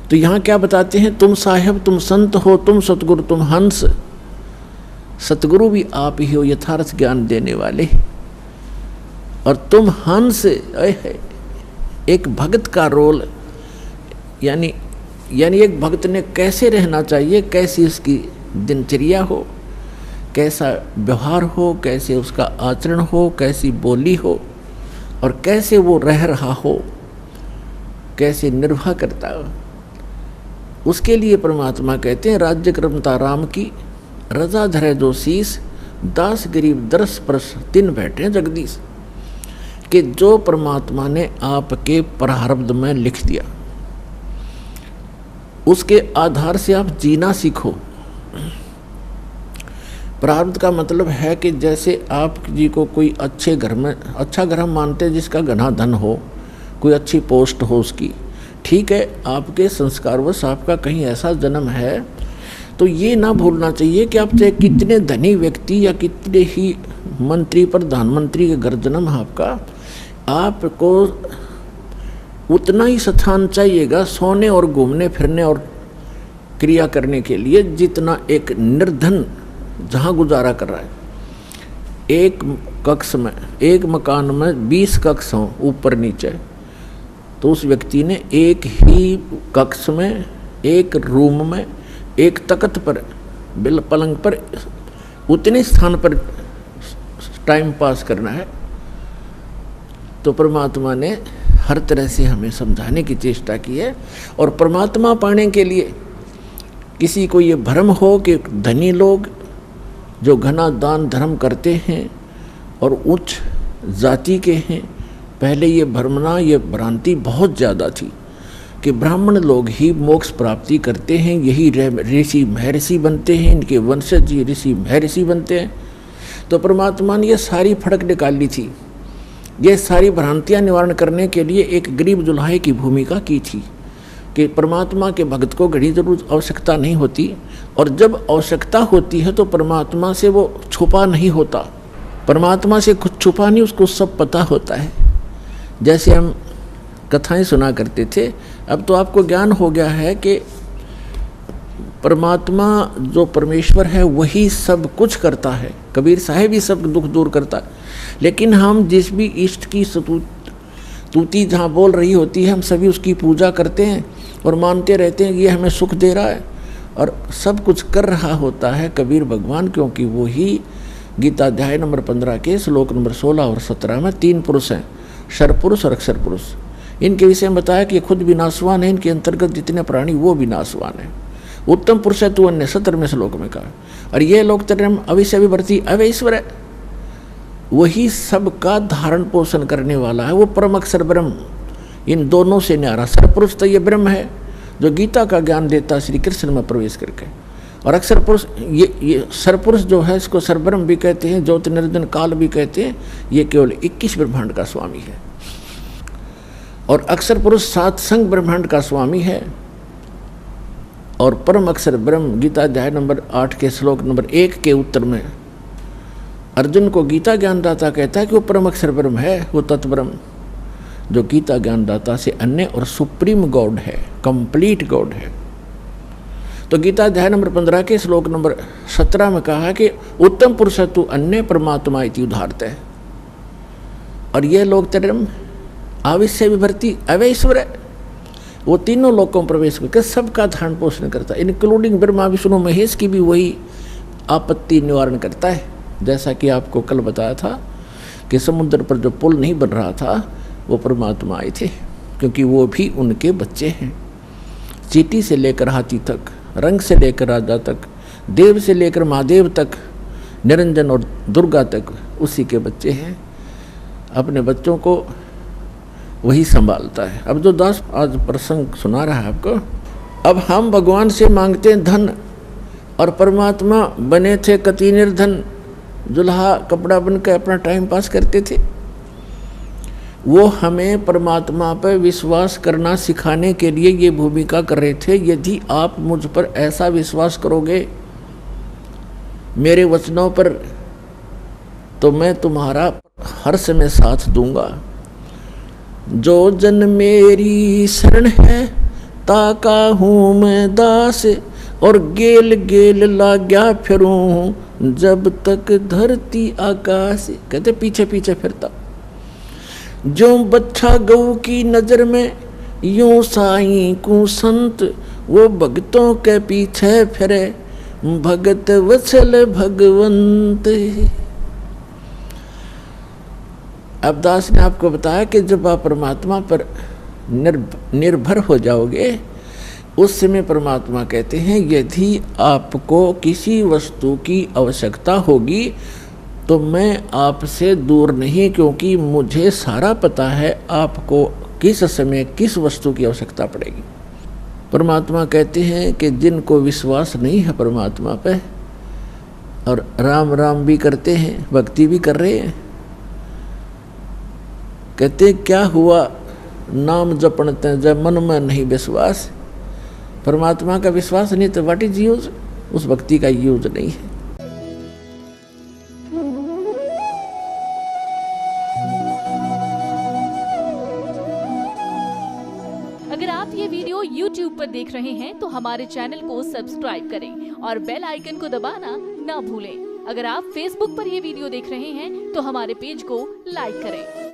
तो यहाँ क्या बताते हैं, तुम साहेब तुम संत हो, तुम सतगुरु तुम हंस। सतगुरु भी आप ही हो यथार्थ ज्ञान देने वाले, और तुम हंस। एक भक्त का रोल, यानी एक भक्त ने कैसे रहना चाहिए, कैसी उसकी दिनचर्या हो, कैसा व्यवहार हो, कैसे उसका आचरण हो, कैसी बोली हो, और कैसे वो रह रहा हो, कैसे निर्वाह करता हो, उसके लिए परमात्मा कहते हैं राज्य क्रमता राम की, रजा धरे जो शीस, दास गरीब दरस परस तिन बैठे जगदीश। कि जो परमात्मा ने आपके प्रारब्ध में लिख दिया, उसके आधार से आप जीना सीखो। प्रारब्ध का मतलब है कि जैसे आप जी को कोई अच्छे घर में, अच्छा घर हम मानते हैं जिसका घना धन हो, कोई अच्छी पोस्ट हो उसकी, ठीक है, आपके संस्कारवश आपका कहीं ऐसा जन्म है, तो ये ना भूलना चाहिए कि आप चाहे कितने धनी व्यक्ति या कितने ही मंत्री प्रधानमंत्री के घर जन्म आपको उतना ही स्थान चाहिएगा सोने और घूमने फिरने और क्रिया करने के लिए जितना एक निर्धन जहाँ गुजारा कर रहा है। एक कक्ष में, एक मकान में 20 कक्ष हों ऊपर नीचे, तो उस व्यक्ति ने एक ही कक्ष में, एक रूम में, एक तख्त पर, बिल पलंग पर, उतने स्थान पर टाइम पास करना है। तो परमात्मा ने हर तरह से हमें समझाने की चेष्टा की है। और परमात्मा पाने के लिए किसी को ये भ्रम हो कि धनी लोग जो घना दान धर्म करते हैं और उच्च जाति के हैं, पहले ये भ्रमना, ये भ्रांति बहुत ज़्यादा थी कि ब्राह्मण लोग ही मोक्ष प्राप्ति करते हैं, यही ऋषि महर्षि बनते हैं, इनके वंशज ये ऋषि महर्षि बनते हैं। तो परमात्मा ने ये सारी फड़क निकाली थी, ये सारी भ्रांतियाँ निवारण करने के लिए एक गरीब दुल्हाई की भूमिका की थी कि परमात्मा के भक्त को घड़ी जरूर आवश्यकता नहीं होती, और जब आवश्यकता होती है तो परमात्मा से वो छुपा नहीं होता, परमात्मा से कुछ छुपा नहीं, उसको सब पता होता है। जैसे हम कथाएं सुना करते थे, अब तो आपको ज्ञान हो गया है कि परमात्मा जो परमेश्वर है वही सब कुछ करता है, कबीर साहब ही सब दुख दूर करता है। लेकिन हम जिस भी इष्ट की स्तुति जहाँ बोल रही होती है, हम सभी उसकी पूजा करते हैं और मानते रहते हैं कि ये हमें सुख दे रहा है, और सब कुछ कर रहा होता है कबीर भगवान, क्योंकि वो ही गीता अध्याय नंबर 15 के श्लोक नंबर 16 और 17 में 3 पुरुष हैं, शरपुरुष और अक्षर पुरुष। इनके विषय में बताया कि खुद विनाशवान है, इनके अंतर्गत जितने प्राणी वो विनाशवान है। उत्तम पुरुष है तू अन्य 17वें श्लोक में कहा। और ये लोग तरम अविष्य विभर्ती अवैश्वर है, वही सबका धारण पोषण करने वाला है, वो परम अक्षर ब्रह्म। इन दोनों से न्यारा सरपुरुष तो ये ब्रह्म है जो गीता का ज्ञान देता श्री कृष्ण में प्रवेश करके, और अक्षर पुरुष ये सरपुरुष जो है इसको सरब्रह्म भी कहते हैं, ज्योति निर्जन काल भी कहते हैं। ये केवल 21 ब्रह्मांड का स्वामी है, और अक्षर पुरुष 7 संग ब्रह्मांड का स्वामी है। और परम अक्षर ब्रह्म गीता अध्याय नंबर 8 के श्लोक नंबर 1 के उत्तर में अर्जुन को गीता ज्ञानदाता कहता है कि वो परम अक्षर ब्रह्म है, वो तत्ब्रह्म जो गीता ज्ञानदाता से अन्य और सुप्रीम गॉड है, कंप्लीट गॉड है। तो गीता अध्याय नंबर 15 के श्लोक नंबर 17 में कहा कि उत्तम पुरुष तु अन्य परमात्मा इति उदाहरत है। और ये लोग तरम आविष्य विभर्ती अवैश्वर है, वो तीनों लोकों में प्रवेश करके सबका धारण पोषण करता है, इंक्लूडिंग ब्रह्मा विष्णु महेश की भी वही आपत्ति निवारण करता है। जैसा कि आपको कल बताया था कि समुद्र पर जो पुल नहीं बन रहा था वो परमात्मा आए थे, क्योंकि वो भी उनके बच्चे हैं। चींटी से लेकर हाथी तक, रंग से लेकर राजा तक, देव से लेकर महादेव तक, निरंजन और दुर्गा तक उसी के बच्चे हैं। अपने बच्चों को वही संभालता है। अब जो दास आज प्रसंग सुना रहा है आपको, अब हम भगवान से मांगते हैं धन, और परमात्मा बने थे कति निर्धन, दुल्हा कपड़ा बन के अपना टाइम पास करते थे। वो हमें परमात्मा पर विश्वास करना सिखाने के लिए ये भूमिका कर रहे थे। यदि आप मुझ पर ऐसा विश्वास करोगे मेरे वचनों पर, तो मैं तुम्हारा हर समय साथ दूंगा। जो जन मेरी शरण है ताका हूँ मैं दास और गेल गेल लाग्या फिरूं जब तक धरती आकाश। कहते पीछे पीछे फिरता, जो बच्चा गऊ की नजर में यूं साईं को संत, वो भगतों के पीछे फिरे भगत वत्सल भगवंत। अब दास ने आपको बताया कि जब आप परमात्मा पर निर्भर हो जाओगे उस समय परमात्मा कहते हैं यदि आपको किसी वस्तु की आवश्यकता होगी तो मैं आपसे दूर नहीं, क्योंकि मुझे सारा पता है आपको किस समय किस वस्तु की आवश्यकता पड़ेगी। परमात्मा कहते हैं कि जिनको विश्वास नहीं है परमात्मा पे और राम राम भी करते हैं, भक्ति भी कर रहे हैं, कहते क्या हुआ नाम जपणते जब मन में नहीं विश्वास। परमात्मा का विश्वास नहीं तो व्हाट इज यूज, उस भक्ति का यूज नहीं है। अगर आप ये वीडियो YouTube पर देख रहे हैं तो हमारे चैनल को सब्सक्राइब करें और बेल आइकन को दबाना ना भूलें। अगर आप Facebook पर ये वीडियो देख रहे हैं तो हमारे पेज को लाइक करें।